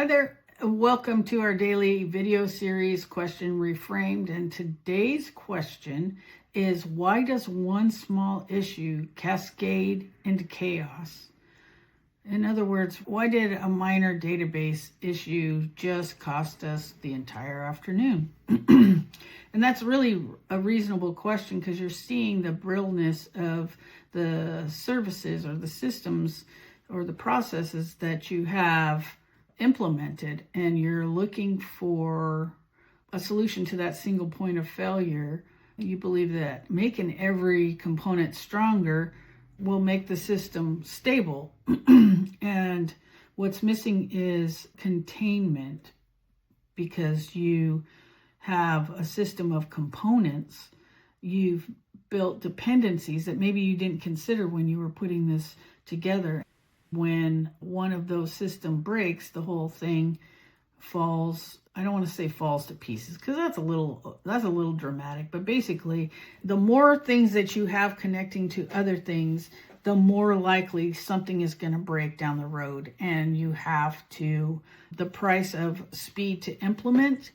Hi there, welcome to our daily video series, Question Reframed. And today's question is, why does one small issue cascade into chaos? In other words, why did a minor database issue just cost us the entire afternoon? And that's really a reasonable question, because you're seeing the brittleness of the services or the systems or the processes that you have implemented, and you're looking for a solution to that single point of failure. You believe that making every component stronger will make the system stable. And what's missing is containment, because you have a system of components. You've built dependencies that maybe you didn't consider when you were putting this together. When one of those systems breaks, the whole thing falls. I don't want to say falls to pieces, because that's a little dramatic, but basically the more things that you have connecting to other things, the more likely something is going to break down the road. And you have to, the price of speed to implement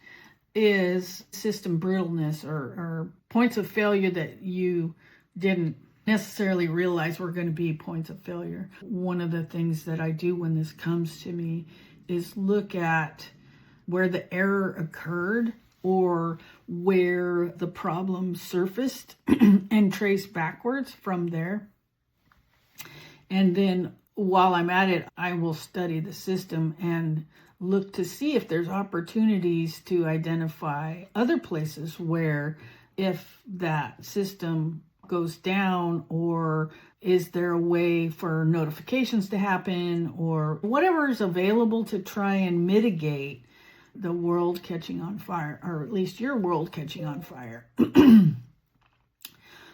is system brittleness or points of failure that you didn't necessarily realize were going to be points of failure. One of the things that I do when this comes to me is look at where the error occurred or where the problem surfaced and trace backwards from there. And then while I'm at it, I will study the system and look to see if there's opportunities to identify other places where, if that system goes down, or is there a way for notifications to happen, or whatever is available to try and mitigate the world catching on fire, or at least your world catching on fire.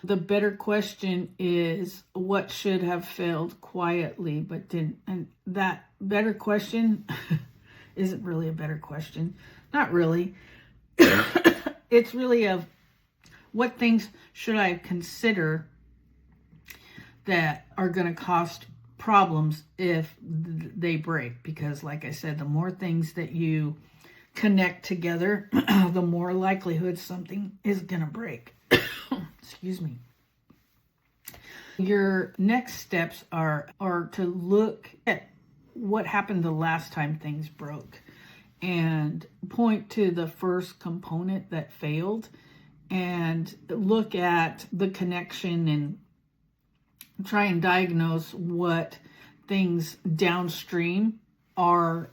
The better question is, what should have failed quietly but didn't? And that better question isn't really a better question. Not really. It's really of, what things should I consider that are going to cost problems if they break? Because like I said, the more things that you connect together, the more likelihood something is going to break. Excuse me. Your next steps are to look at what happened the last time things broke and point to the first component that failed and look at the connection and try and diagnose what things downstream are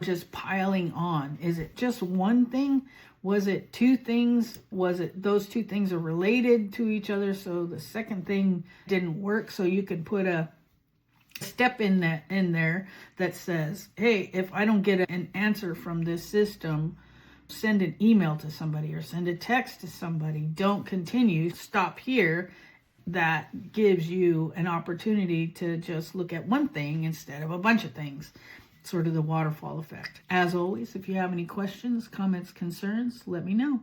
just piling on. Is it just one thing? Was it two things? Was it those two things are related to each other, so the second thing didn't work? So you could put a step in there that says, hey, if I don't get an answer from this system, send an email to somebody or send a text to somebody. Don't continue. Stop here. That gives you an opportunity to just look at one thing instead of a bunch of things. Sort of the waterfall effect. As always, if you have any questions, comments, concerns, let me know.